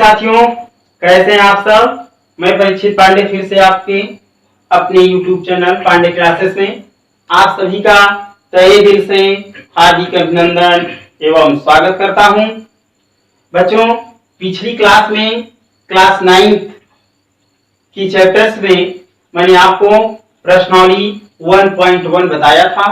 साथियों, कैसे हैं आप सब। मैं परीक्षित पांडे फिर से आपके अपने YouTube चैनल पांडे क्लासेस में आप सभी का तहे दिल से हार्दिक अभिनंदन एवं स्वागत करता हूं। बच्चों, पिछली क्लास में क्लास 9 की चैप्टर्स में मैंने आपको प्रश्नावली 1.1 बताया था।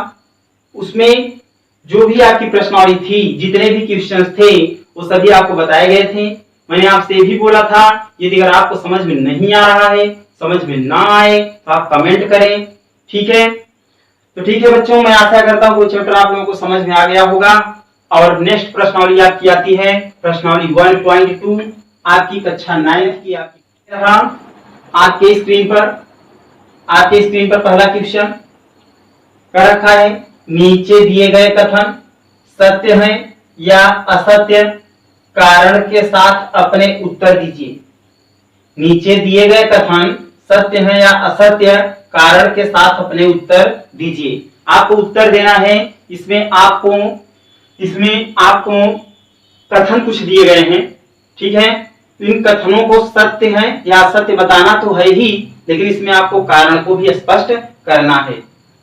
उसमें जो भी आपकी प्रश्नावली थी, जितने भी क्वेश्चंस थे, वो सभी आपको बताए गए थे। मैंने आपसे भी बोला था, यदि अगर आपको समझ में नहीं आ रहा है, समझ में ना आए तो आप कमेंट करें, ठीक है। तो ठीक है बच्चों, मैं आशा करता हूँ वो चैप्टर आप लोगों को समझ में आ गया होगा। और नेक्स्ट प्रश्नावली आपकी आती है प्रश्नावली 1.2 आपकी कक्षा 9 की। आपके स्क्रीन पर पहला क्वेश्चन कर रखा है। नीचे दिए गए कथन सत्य है या असत्य, कारण के साथ अपने उत्तर दीजिए। नीचे दिए गए कथन सत्य है या असत्य, कारण के साथ अपने उत्तर दीजिए। आपको उत्तर देना है। इसमें आपको कथन कुछ दिए गए हैं, ठीक है। इन कथनों को सत्य है या असत्य बताना तो है ही, लेकिन इसमें आपको कारण को भी स्पष्ट करना है।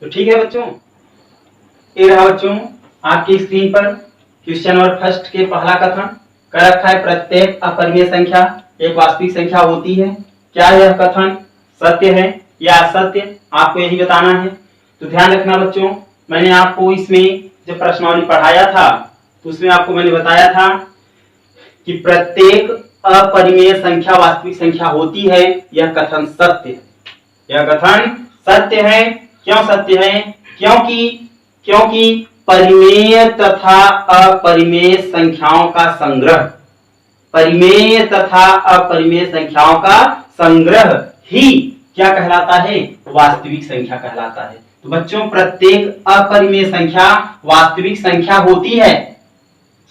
तो ठीक है बच्चों, ये रहा बच्चों आपकी स्क्रीन पर क्वेश्चन नंबर फर्स्ट के पहला कथन कर रखा है। प्रत्येक अपरिमेय संख्या एक वास्तविक संख्या होती है। क्या यह कथन सत्य है या असत्य, आपको यही बताना है। तो ध्यान रखना बच्चों, मैंने आपको इसमें जब प्रश्नावली पढ़ाया था तो उसमें आपको मैंने बताया था कि प्रत्येक अपरिमेय संख्या वास्तविक संख्या होती है। यह कथन सत्य है। यह कथन सत्य है। क्यों सत्य है? क्योंकि परिमेय तथा अपरिमेय संख्याओं का संग्रह, परिमेय तथा अपरिमेय संख्याओं का संग्रह ही क्या कहलाता है? वास्तविक संख्या कहलाता है। तो बच्चों, प्रत्येक अपरिमेय संख्या वास्तविक संख्या होती है।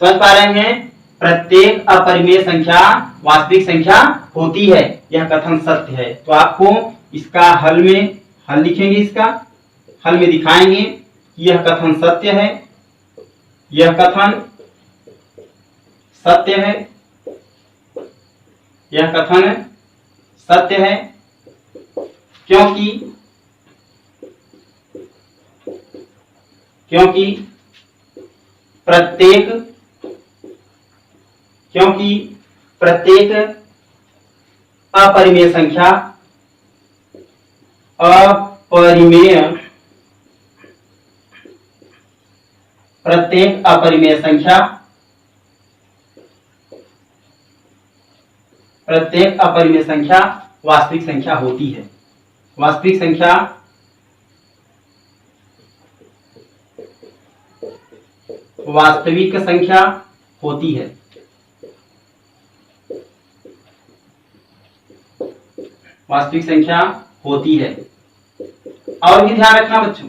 समझ पा रहे हैं? प्रत्येक अपरिमेय संख्या वास्तविक संख्या होती है। यह कथन सत्य है। तो आपको इसका हल लिखेंगे, इसका हल में दिखाएंगे कि यह कथन सत्य है। यह कथन सत्य है। यह कथन सत्य है क्योंकि प्रत्येक अपरिमेय संख्या प्रत्येक अपरिमेय संख्या वास्तविक संख्या होती है। वास्तविक संख्या होती है। वास्तविक संख्या होती है। और भी ध्यान रखना बच्चों,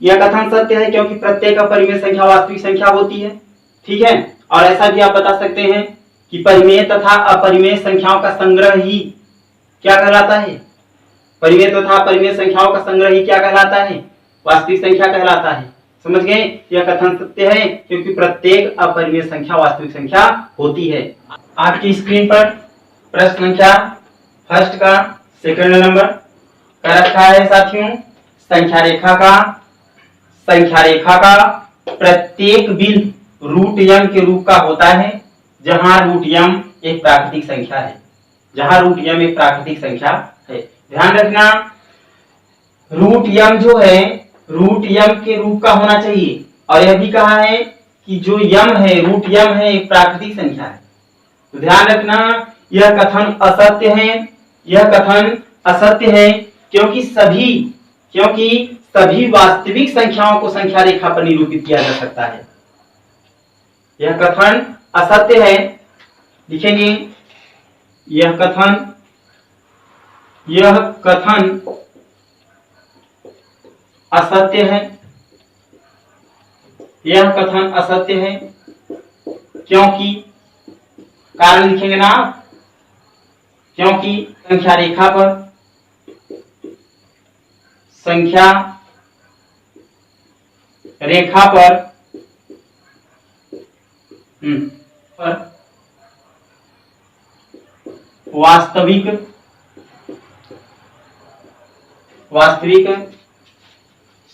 यह कथन सत्य है क्योंकि प्रत्येक अपरिमेय संख्या वास्तविक संख्या होती है, ठीक है। और ऐसा भी आप बता सकते हैं कि परिमेय तथा अपरिमेय संख्याओं का संग्रह ही क्या कहलाता है? परिमेय तथा अपरिमेय संख्याओं का संग्रह ही क्या कहलाता है? वास्तविक संख्या कहलाता है। समझ गए? यह कथन सत्य है क्योंकि प्रत्येक अपरिमेय संख्या वास्तविक संख्या होती है। आपकी स्क्रीन पर प्रश्न संख्या फर्स्ट का सेकंड नंबर कर रखा है साथियों। संख्या रेखा का प्रत्येक बिंदु रूट m के रूप का होता है, जहां रूट m एक प्राकृतिक संख्या है। ध्यान रखना, रूट m जो है रूट m के रूप का होना चाहिए। और यह भी कहा है कि जो m है, रूट m है, एक प्राकृतिक संख्या है। तो ध्यान रखना, यह कथन असत्य है क्योंकि सभी वास्तविक संख्याओं को संख्या रेखा पर निरूपित किया जा सकता है। यह कथन असत्य है। लिखेंगे, यह कथन असत्य है। यह कथन असत्य है क्योंकि, कारण लिखेंगे ना, क्योंकि संख्या रेखा पर वास्तविक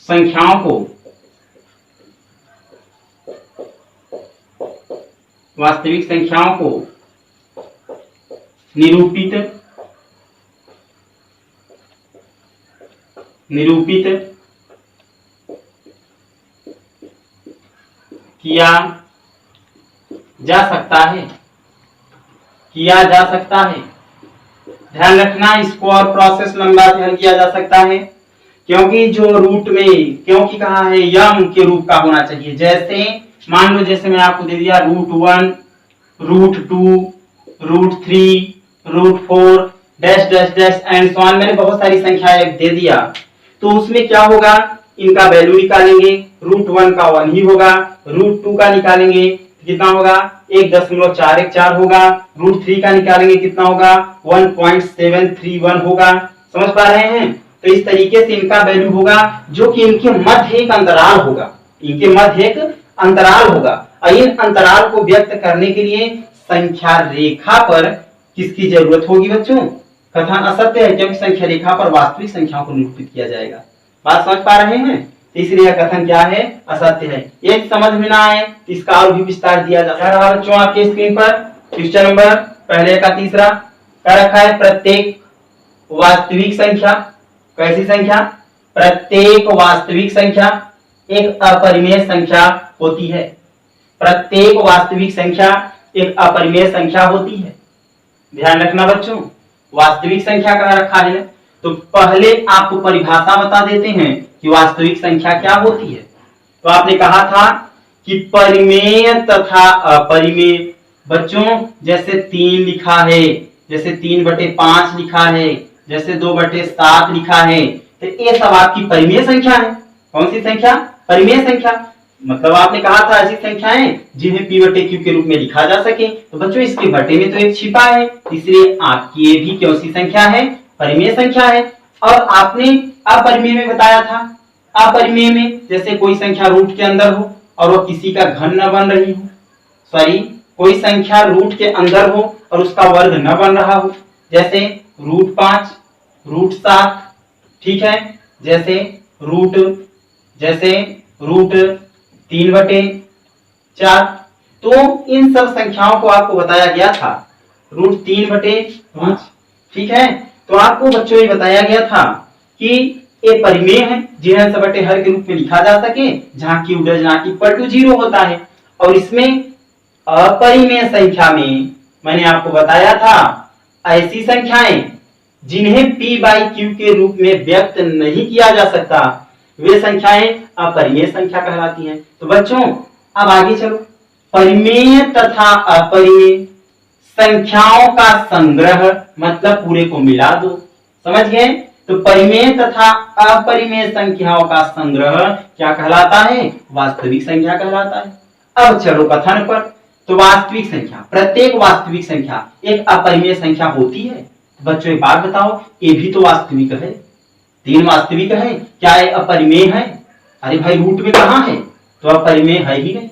संख्याओं को निरूपित किया जा सकता है। ध्यान रखना, इसको और प्रोसेस लंबा से हल किया जा सकता है, क्योंकि जो रूट में क्योंकि कहा है यम के रूप का होना चाहिए। जैसे मान लो, जैसे मैं आपको दे दिया √1, √2, √3, √4 dash dash dash and so on, मैंने बहुत सारी संख्याएं दे दिया। तो उसमें क्या होगा, इनका वैल्यू निकालेंगे, √1 का 1 ही होगा, √2 का निकालेंगे कितना होगा 1.414 होगा, √3 का निकालेंगे कितना होगा 1.731 होगा। समझ पा रहे हैं? तो इस तरीके से इनका वैल्यू होगा, जो कि इनके मध्य एक अंतराल होगा, और इन अंतराल को व्यक्त करने के लिए संख्या रेखा पर किसकी जरूरत होगी बच्चों? कथन असत्य है, क्योंकि संख्या रेखा पर वास्तविक संख्याओं को निरूपित किया जाएगा। बात समझ पा रहे हैं? इसलिए यह कथन क्या है? असत्य है। एक समझ में ना आए इसका और भी विस्तार दिया जा रहा है बच्चों आपके स्क्रीन पर। क्वेश्चन नंबर पहले का तीसरा क्या रखा है? प्रत्येक वास्तविक संख्या, कैसी संख्या? प्रत्येक वास्तविक संख्या एक अपरिमेय संख्या होती है। प्रत्येक वास्तविक संख्या एक अपरिमेय संख्या होती है। ध्यान रखना बच्चों, वास्तविक संख्या कहा रखा है, तो पहले आपको परिभाषा बता देते हैं कि वास्तविक संख्या क्या होती है। तो आपने कहा था कि परिमेय तथा अपरिमेय। बच्चों जैसे 3 लिखा है, जैसे 3/5 लिखा है, जैसे 2/7 लिखा है, तो ये सब आपकी परिमेय संख्या है। कौन सी संख्या? परिमेय संख्या। मतलब आपने कहा था ऐसी संख्याएं जिन्हें p/q के रूप में लिखा जा सके। तो बच्चों इसके बटे में तो एक छिपा है, इसलिए आपकी ये भी कौन सी संख्या है? परिमेय संख्या है। और आपने अपरिमेय में बताया था, अपरिमेय में जैसे कोई संख्या रूट के अंदर हो और वो किसी का घन न बन रही हो, सॉरी कोई संख्या रूट के अंदर हो और उसका वर्ग न बन रहा हो, जैसे √5, √7, ठीक है, जैसे √3/4। तो इन सब संख्याओं को आपको बताया गया था। √3/5, ठीक है। तो आपको बच्चों ये बताया गया था कि ये परिमेय है जिन्हें सबटे हर के रूप में लिखा जा सके, जहां q does not equal to 0 होता है। और इसमें अपरिमेय संख्या में मैंने आपको बताया था ऐसी संख्याएं जिन्हें p/q के रूप में व्यक्त नहीं किया जा सकता, वे संख्याएं अपरिमेय संख्या कहलाती हैं। तो बच्चों अब आगे चलो, परिमेय तथा अपरिमेय संख्याओं का संग्रह, मतलब पूरे को मिला दो। समझ गए? तो परिमेय तथा अपरिमेय संख्याओं का संग्रह क्या कहलाता है? वास्तविक संख्या कहलाता है। अब चलो कथन पर। तो वास्तविक संख्या, प्रत्येक वास्तविक संख्या एक अपरिमेय संख्या होती है। बच्चों एक बात बताओ, ये भी तो वास्तविक है, 3 वास्तविक है, क्या ये अपरिमेय है? अरे भाई रूट में कहां है? तो अपरिमेय है ही नहीं,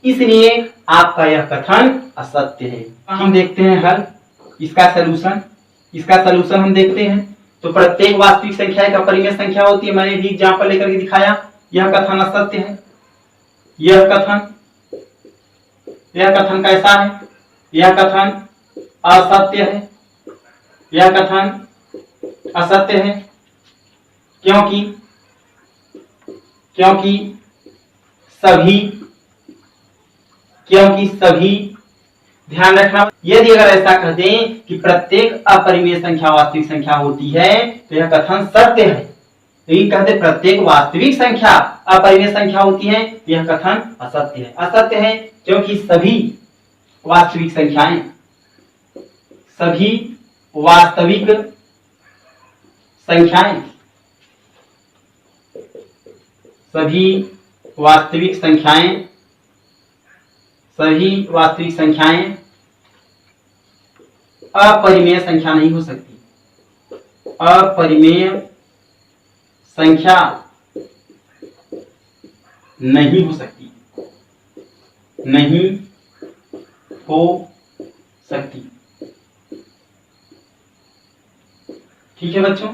इसलिए आपका यह कथन असत्य है। हम देखते हैं हल, इसका सलूशन हम देखते हैं। तो प्रत्येक वास्तविक संख्या एक अपरिमेय संख्या होती है, मैंने भी एग्जांपल लेकर के दिखाया। यह कथन असत्य है। यह कथन कैसा है? यह कथन असत्य है। यह कथन असत्य है क्योंकि सभी ध्यान रखना, यदि अगर ऐसा कह दें कि प्रत्येक अपरिमेय संख्या वास्तविक संख्या होती है तो यह कथन सत्य है। लेकिन कहते प्रत्येक वास्तविक संख्या अपरिमेय संख्या होती है, यह कथन असत्य है। असत्य है क्योंकि सभी वास्तविक संख्याएं, सभी वास्तविक संख्याएं अपरिमेय संख्या नहीं हो सकती। अपरिमेय संख्या नहीं हो सकती, नहीं हो सकती। ठीक है बच्चों,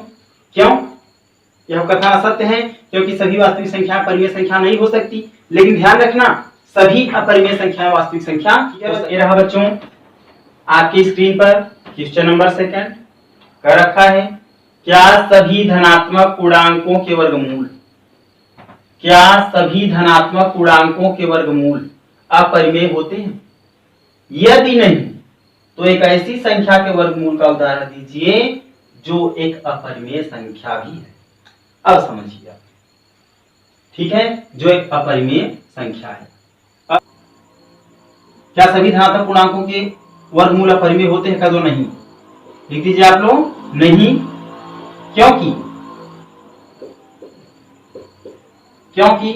क्यों? यह कथन असत्य है क्योंकि सभी वास्तविक संख्या परिमेय संख्या नहीं हो सकती, लेकिन ध्यान रखना सभी अपरिमेय संख्या वास्तविक संख्या। ये रहा बच्चों आपकी स्क्रीन पर क्वेश्चन नंबर 2 कर रखा है, क्या सभी धनात्मक पूर्णांकों के वर्गमूल, क्या सभी धनात्मक पूर्णांकों के वर्गमूल अपरिमेय होते हैं? यदि नहीं तो एक ऐसी संख्या के वर्गमूल का उदाहरण दीजिए जो एक अपरिमेय संख्या भी है। अब समझिए आप, ठीक है, जो एक अपरिमेय संख्या है। क्या सभी धनात्मक पूर्णांकों के वर्गमूल अपरिमेय होते हैं? कदो नहीं, लिख दीजिए आप लोग, नहीं। क्योंकि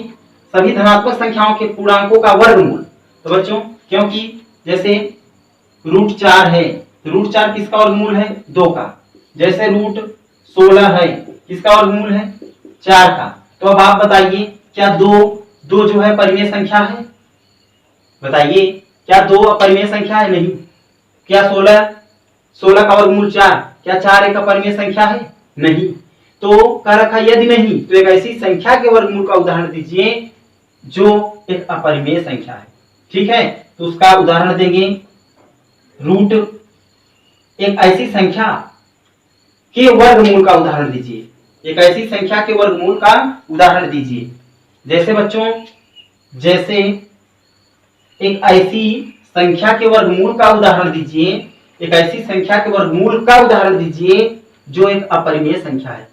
सभी धनात्मक संख्याओं के पूर्णांकों का वर्गमूल, तो बच्चों क्योंकि जैसे √4 है, √4 किसका वर्गमूल है? 2 का। जैसे √16 है, किसका वर्गमूल है? 4 का। तो अब आप बताइए क्या दो जो है परिमेय संख्या है? बताइए क्या 2 अपरिमेय संख्या है? नहीं। क्या 16 का वर्गमूल 4, क्या 4 एक अपरिमेय संख्या है? नहीं। तो कह रखा यदि नहीं तो एक ऐसी संख्या के वर्गमूल का उदाहरण दीजिए जो एक अपरिमेय संख्या है। ठीक है, तो उसका उदाहरण देंगे एक ऐसी संख्या के वर्गमूल का उदाहरण दीजिए, एक ऐसी संख्या के वर्गमूल का उदाहरण दीजिए। जैसे बच्चों, जैसे एक ऐसी संख्या के वर्गमूल का उदाहरण दीजिए, एक ऐसी संख्या के वर्गमूल का उदाहरण दीजिए जो एक अपरिमेय संख्या है,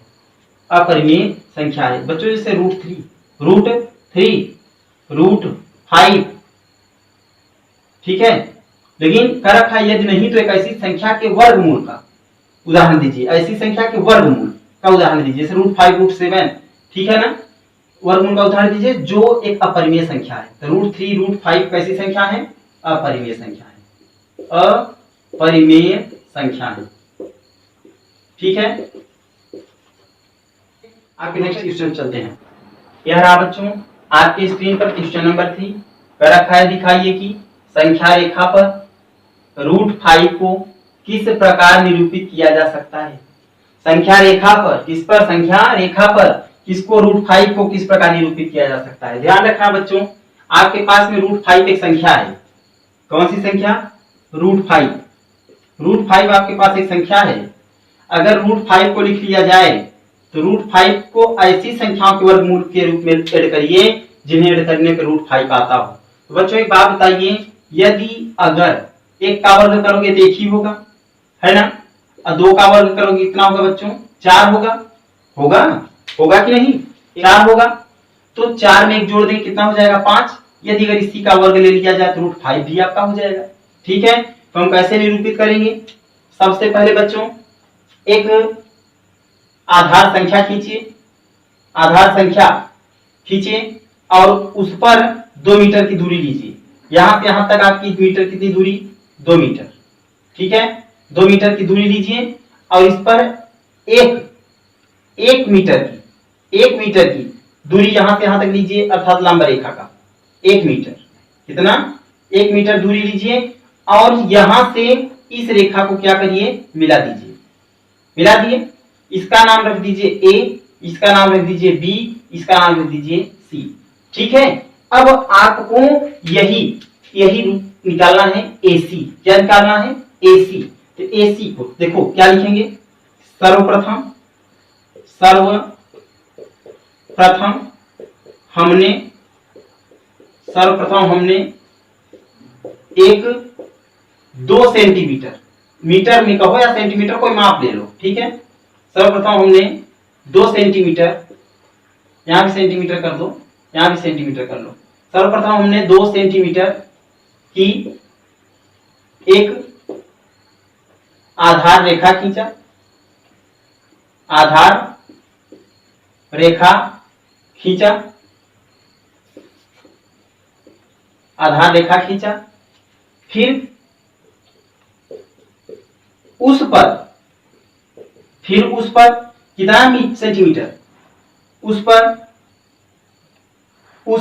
अपरिमेय संख्या है। बच्चों जैसे √3, √5, ठीक है। लेकिन कर रखा यदि नहीं तो एक ऐसी संख्या के वर्गमूल का उदाहरण दीजिए, ऐसी संख्या के वर्गमूल का उदाहरण दीजिए, जैसे √5, √7, ठीक है ना, वर्गमूल का उदाहरण दीजिए जो एक अपरिमेय संख्या है। तो √3, √5 कैसी संख्या है? अपरिमेय संख्या है, अपरिमेय संख्या है। ठीक है, आपके नेक्स्ट क्वेश्चन चलते हैं। यह रहा बच्चों आपकी स्क्रीन पर क्वेश्चन नंबर 3 कर रखा है, दिखाइए कि संख्या रेखा पर √5 को किस प्रकार निरूपित किया जा सकता है। संख्या रेखा पर, किस पर? संख्या रेखा पर किसको, √5 को किस प्रकार निरूपित किया जा सकता है? ध्यान रखना बच्चों, आपके पास में √5 एक संख्या है। कौन सी संख्या? √5। √5 आपके पास एक संख्या है। अगर √5 को लिख लिया जाए तो √5 को ऐसी संख्याओं के वर्गमूल के रूप में ऐड करिए जिन्हें ऐड करने पर √5 आता हो। तो बच्चों एक बात बताइए, यदि अगर एक का वर्ग करोगे तो 1 ही होगा, है ना, और 2 का वर्ग करोगे कितना होगा बच्चों? 4 होगा कि नहीं? 4 होगा। तो 4 में 1 जोड़ देंगे कितना हो जाएगा? 5। यदि अगर इसी का वर्ग ले लिया जाए तो √5 भी आपका हो जाएगा। ठीक है, तो हम कैसे निरूपित करेंगे? सबसे पहले बच्चों एक आधार संख्या खींचिए, आधार संख्या खींचिए और उस पर 2 मीटर की दूरी लीजिए। यहां से यहां तक आपकी मीटर कितनी दूरी? 2 मीटर। ठीक है, 2 मीटर की दूरी लीजिए और इस पर एक मीटर की दूरी यहां से यहां तक लीजिए, अर्थात लंब रेखा का 1 मीटर। कितना? 1 मीटर दूरी लीजिए और यहां से इस रेखा को क्या करिए? मिला दीजिए। मिला दिए, इसका नाम रख दीजिए A, इसका नाम रख दीजिए B, इसका नाम रख दीजिए C। ठीक है, अब आपको यही निकालना है AC। क्या निकालना है? AC। तो AC को देखो क्या लिखेंगे? सर्वप्रथम हमने एक 2 सेंटीमीटर, मीटर में कहो या सेंटीमीटर, कोई माप ले लो। ठीक है, सर्वप्रथम हमने 2 सेंटीमीटर, यहां भी सेंटीमीटर कर दो, यहां भी सेंटीमीटर कर लो। सर्वप्रथम हमने 2 सेंटीमीटर की एक आधार रेखा खींचा, आधार रेखा खींचा, आधार रेखा खींचा। फिर उस पर कितना सेंटीमीटर? उस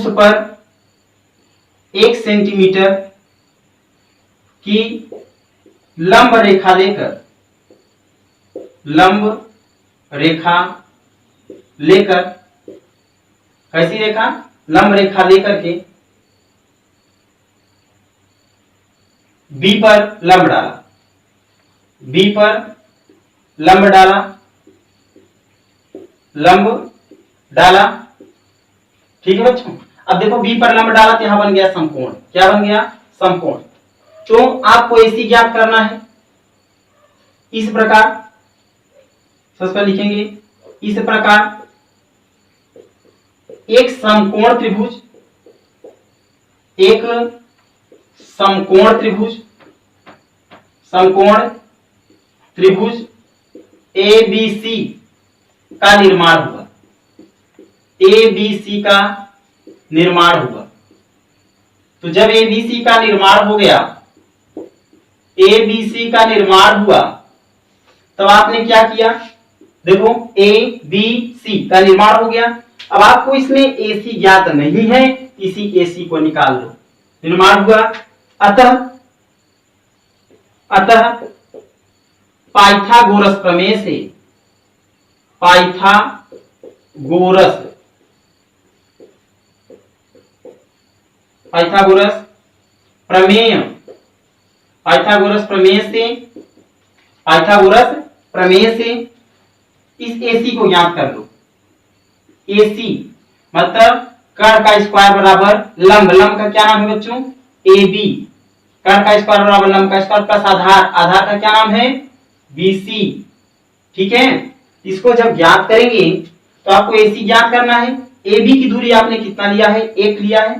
पर 1 सेंटीमीटर की लंब रेखा लेकर, लंब रेखा लेकर, कैसी रेखा, लंब रेखा लेकर के बी पर लंब डाला, बी पर लंब डाला, लंब डाला, ठीक है बच्चों। अब देखो बी पर लंब डाला तो यहां बन गया समकोण, क्या बन गया, समकोण। तो आपको एसी ज्ञात करना है इस प्रकार, सबसे पहले लिखेंगे इस प्रकार, एक समकोण त्रिभुज, एक समकोण त्रिभुज, समकोण त्रिभुज एबीसी का निर्माण हुआ, एबीसी का निर्माण हुआ। तो जब एबीसी का निर्माण हो गया, एबीसी का निर्माण हुआ, तब आपने क्या किया, देखो ए बी सी का निर्माण हो गया। अब आपको इसमें एसी ज्ञात नहीं है, इसी एसी को निकाल लो, निर्माण हुआ। अतः पाइथागोरस प्रमेय से, पाइथागोरस प्रमेय, पाइथागोरस प्रमेय से इस एसी को ज्ञात कर लो। एसी मतलब कर्ण का स्क्वायर बराबर लंब, लंब का क्या नाम है बच्चों, ए बी, कर्ण का स्क्वायर बराबर लंब का स्क्वायर प्लस आधार, आधार का क्या नाम है, बीसी, ठीक है। इसको जब ज्ञात करेंगे तो आपको एसी ज्ञात करना है। ए बी की दूरी आपने कितना लिया है, 1 लिया है,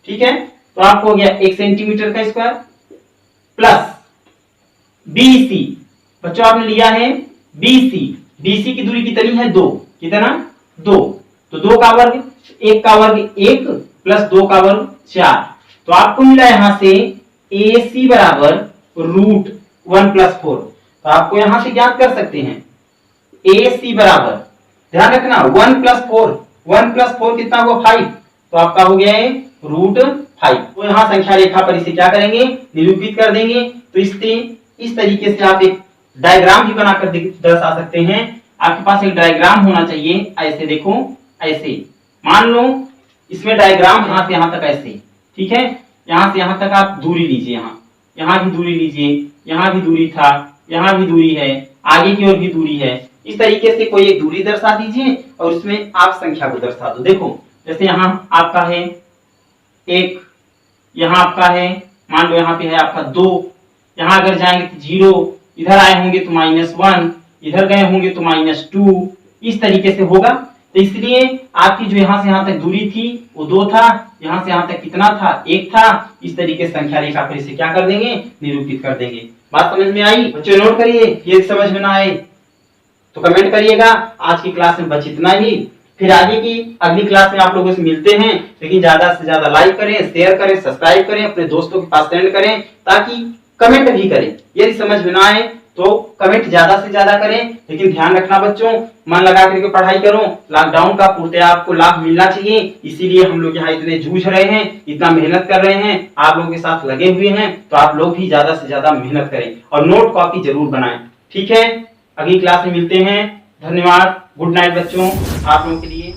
ठीक है। तो आपको हो गया 1 सेंटीमीटर का स्क्वायर प्लस बीसी, बच्चों आपने लिया है बीसी, बीसी की दूरी कितनी है, 2, कितना, 2, तो 2 का वर्ग, 1 का वर्ग 1 प्लस 2 का वर्ग 4, तो आपको मिला यहां से AC बराबर √1 + 4। तो आपको यहां से ज्ञात कर सकते हैं AC बराबर, ध्यान रखना 1 + 4, 1 + 4 कितना हुआ, 5, तो आपका हो गया है √5। तो यहां संख्या रेखा पर इसे क्या करेंगे, निरूपित कर देंगे। तो इस तरीके से आप एक डायग्राम भी बनाकर दर्शा सकते हैं। आपके पास एक डायग्राम होना चाहिए, ऐसे देखो, ऐसे मान लो इसमें डायग्राम यहां से यहां तक ऐसे, ठीक है। यहां से यहां तक आप दूरी लीजिए, यहां भी दूरी लीजिए, यहां भी दूरी था, यहां भी दूरी है, आगे की ओर भी दूरी है। इस तरीके से कोई एक दूरी दर्शा दीजिए और उसमें आप संख्या को दर्शा दो। देखो जैसे यहाँ आपका है 1, यहाँ आपका है, मान लो यहाँ पे है आपका 2, यहाँ अगर जाएंगे तो 0, इधर आए होंगे तो -1, इधर गए होंगे तो -2, इस तरीके से होगा। तो इसलिए आपकी जो यहाँ से यहाँ तक दूरी थी वो 2 था, यहाँ से यहाँ तक कितना था, 1 था। इस तरीके से संख्या रेखा पर इसे क्या कर देंगे, निरूपित कर देंगे। बात समझ में आई बच्चों, नोट करिए, ये समझ में ना आए तो कमेंट करिएगा। आज की क्लास में बस इतना ही, फिर आगे की अगली क्लास में आप लोगों से मिलते हैं। लेकिन ज्यादा से ज्यादा लाइक करें, शेयर करें, सब्सक्राइब करें, अपने दोस्तों के पास सेंड करें, ताकि कमेंट भी करें। यदि समझ में ना आए तो कमेंट ज्यादा से ज्यादा करें, लेकिन ध्यान रखना बच्चों, मन लगा करके पढ़ाई करो। लॉकडाउन का पूर्णतः आपको लाभ मिलना चाहिए, इसीलिए हम लोग यहाँ इतने जूझ रहे हैं, इतना मेहनत कर रहे हैं, आप लोगों के साथ लगे हुए हैं। तो आप लोग भी ज्यादा से ज्यादा मेहनत करें और नोट कॉपी जरूर बनाएं, ठीक है। अगली क्लास में मिलते हैं, धन्यवाद, गुड नाइट बच्चों, आप लोगों के लिए।